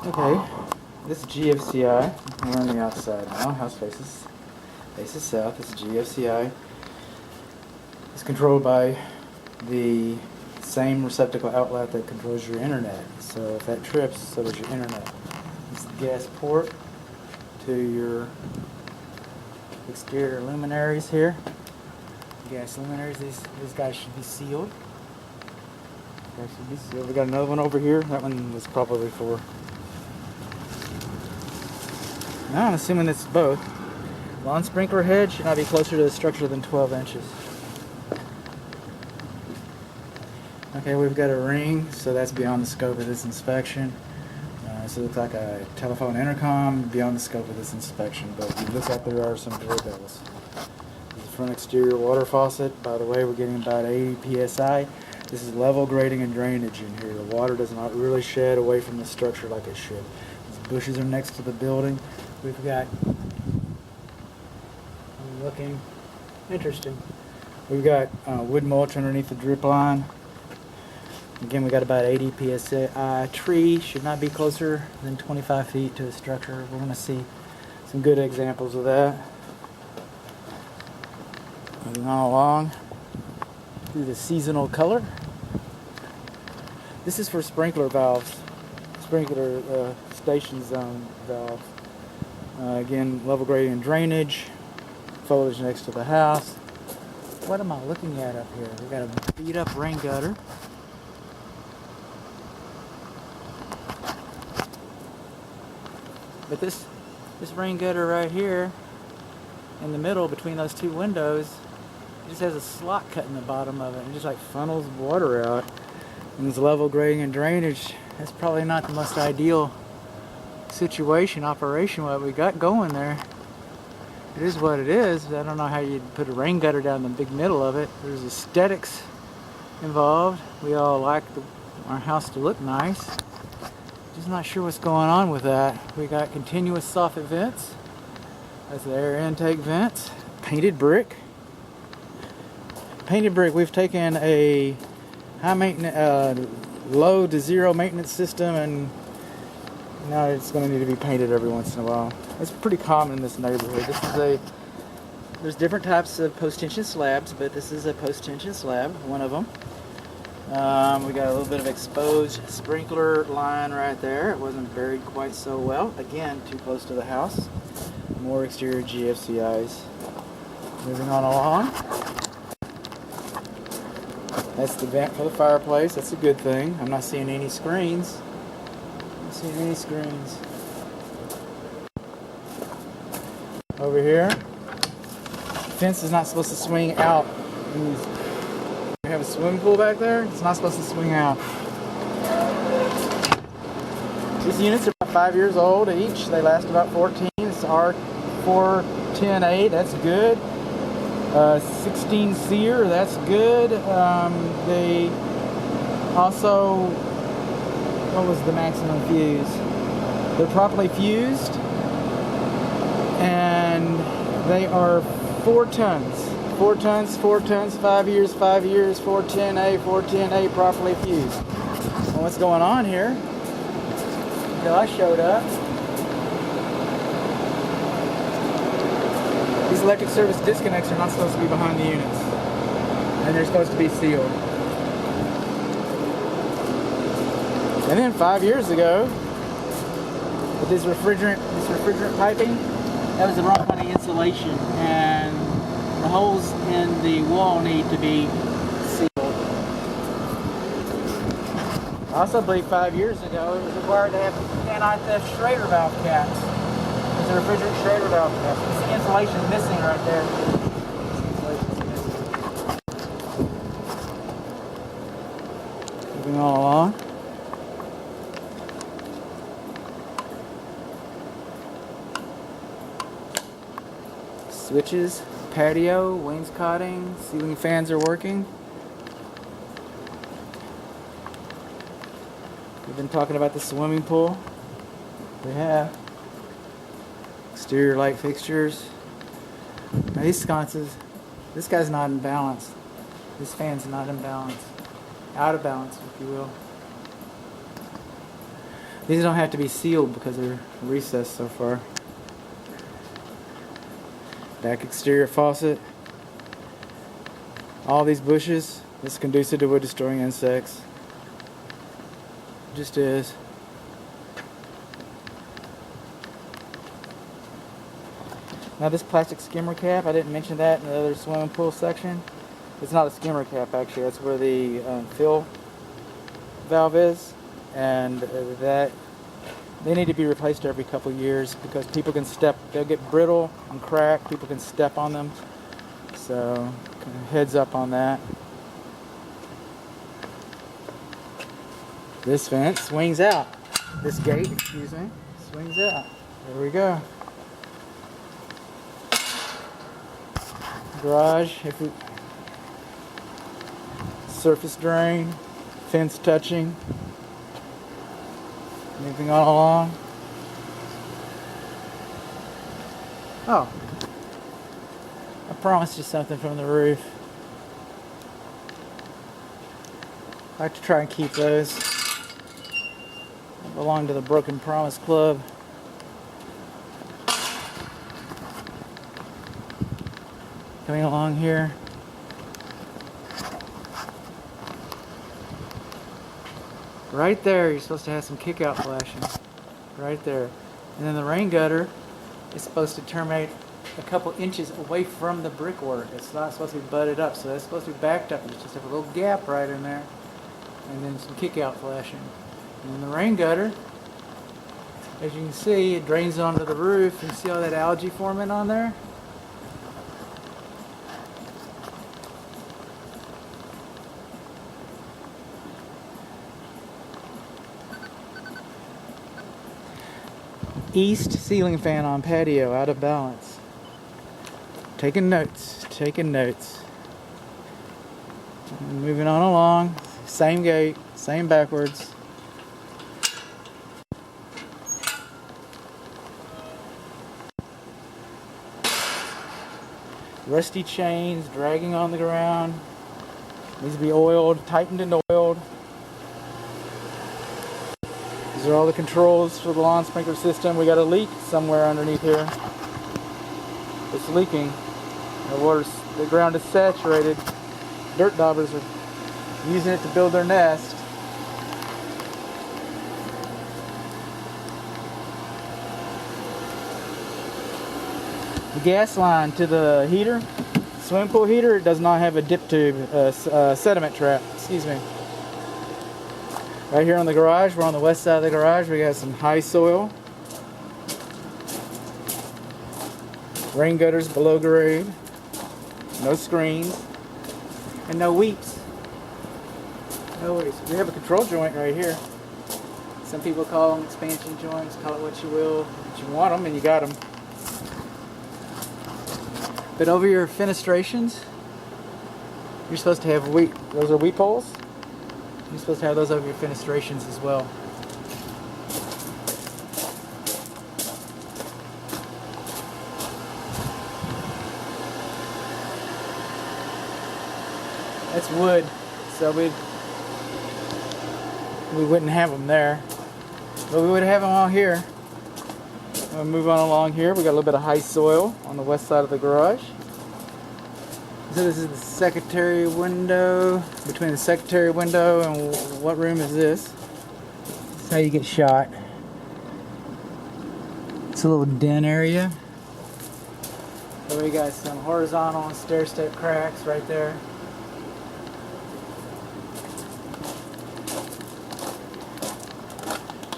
Okay, this is GFCI. We're on the outside now. House faces south. This is GFCI. It's controlled by the same receptacle outlet that controls your internet. So if that trips, so does your internet. This is the gas port to your exterior luminaries here. Gas luminaries. These guys should be sealed. We got another one over here. That one was probably for. Now I'm assuming it's both. Lawn sprinkler head should not be closer to the structure than 12 inches. Okay, we've got a ring, so that's beyond the scope of this inspection. So it looks like a telephone intercom, beyond the scope of this inspection, but it looks like there are some doorbells. This is the front exterior water faucet. By the way, we're getting about 80 psi. This is level grading and drainage in here. The water does not really shed away from the structure like it should. These bushes are next to the building. We've got, I'm looking, interesting. We've got wood mulch underneath the drip line. Again, we got about 80 psi. Tree should not be closer than 25 feet to the structure. We're going to see some good examples of that. Moving on along through the seasonal color. This is for sprinkler valves, sprinkler station zone valves. Again, level grading and drainage, foliage next to the house. What am I looking at up here? We got a beat up rain gutter. But this rain gutter right here, in the middle between those two windows, just has a slot cut in the bottom of it, and just like funnels water out. And this level grading and drainage, that's probably not the most ideal operation what we got going there. It is what it is. I don't know how you'd put a rain gutter down the big middle of it. There's aesthetics involved. We all like our house to look nice. Just not sure what's going on with that. We got continuous soffit vents. That's the air intake vents. Painted brick. We've taken a high maintenance, low to zero maintenance system, and now it's going to need to be painted every once in a while. It's pretty common in this neighborhood. There's different types of post-tension slabs, but this is a post-tension slab, one of them. We got a little bit of exposed sprinkler line right there. It wasn't buried quite so well. Again, too close to the house. More exterior GFCIs. Moving on along. That's the vent for the fireplace. That's a good thing. I'm not seeing any screens. Over here, the fence is not supposed to swing out. We have a swimming pool back there. It's not supposed to swing out. These units are about 5 years old each. They last about 14. It's R410A. That's good. 16 SEER. That's good. They also, what was the maximum fuse? They're properly fused, and they are 4 tons. 4 tons, 5 years, 410A, properly fused. Well, what's going on here? Until I showed up. These electric service disconnects are not supposed to be behind the units, and they're supposed to be sealed. And then 5 years ago, with this refrigerant piping, that was the wrong kind of insulation, and the holes in the wall need to be sealed. I also believe 5 years ago it was required to have anti-theft Schrader valve caps. There's a refrigerant Schrader valve cap. The insulation is missing right there. Moving all along. Switches, patio, wainscoting, ceiling fans are working. We've been talking about the swimming pool. We have. Exterior light fixtures. Now these sconces, this guy's not in balance. This fan's not in balance. Out of balance, if you will. These don't have to be sealed because they're recessed so far. Back exterior faucet. All these bushes, it's conducive to wood destroying insects. Just is. Now this plastic skimmer cap, I didn't mention that in the other swimming pool section. It's not a skimmer cap actually, that's where the fill valve is. And that they need to be replaced every couple years because people can they'll get brittle and crack, people can step on them. So heads up on that. This fence swings out. This gate, excuse me, swings out. There we go. Garage, surface drain, fence touching. Moving on along. Oh, I promised you something from the roof. I like to try and keep those. I belong to the Broken Promise Club. Coming along here. Right there, you're supposed to have some kick-out flashing. Right there. And then the rain gutter is supposed to terminate a couple inches away from the brickwork. It's not supposed to be butted up, so that's supposed to be backed up. It's just have a little gap right in there. And then some kick-out flashing. And then the rain gutter, as you can see, it drains onto the roof. You see all that algae forming on there? East ceiling fan on patio, out of balance. Taking notes, taking notes. Moving on along, same gate, same backwards. Rusty chains dragging on the ground. Needs to be oiled, tightened and oiled. These are all the controls for the lawn sprinkler system. We got a leak somewhere underneath here. It's leaking. The ground is saturated. Dirt daubers are using it to build their nest. The gas line to the heater, swimming pool heater, it does not have a dip tube, sediment trap, excuse me. Right here on the garage, we're on the west side of the garage, we got some high soil. Rain gutters below grade. No screens. And no weeps. No weeps. We have a control joint right here. Some people call them expansion joints, call it what you will. But you want them and you got them. But over your fenestrations, you're supposed to have those are weep holes. You're supposed to have those over your fenestrations as well. That's wood, so we wouldn't have them there. But we would have them out here. We'll move on along here. We got a little bit of high soil on the west side of the garage. So this is the secretary window. Between the secretary window and what room is this? This is how you get shot. It's a little den area. So we got some horizontal and stair step cracks right there.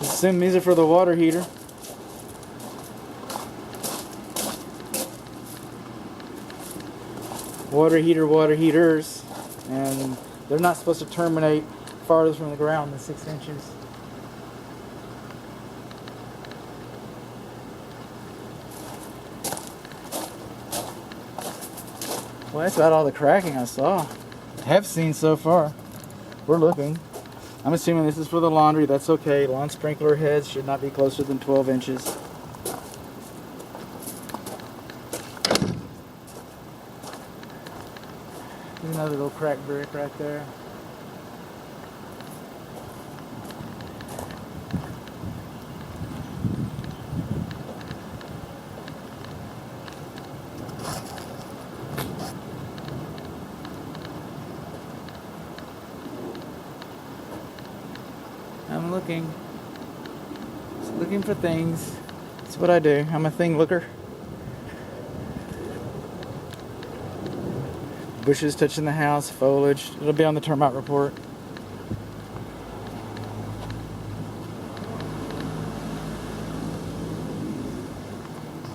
Assume these are for the water heater. Water heaters, and they're not supposed to terminate farther from the ground than 6 inches. Well, that's about all the cracking I have seen so far. We're looking. I'm assuming this is for the laundry. That's okay. Lawn sprinkler heads should not be closer than 12 inches. There's another little cracked brick right there. looking. Just looking for things. That's what I do. I'm a thing looker. Bushes touching the house, foliage. It'll be on the termite report.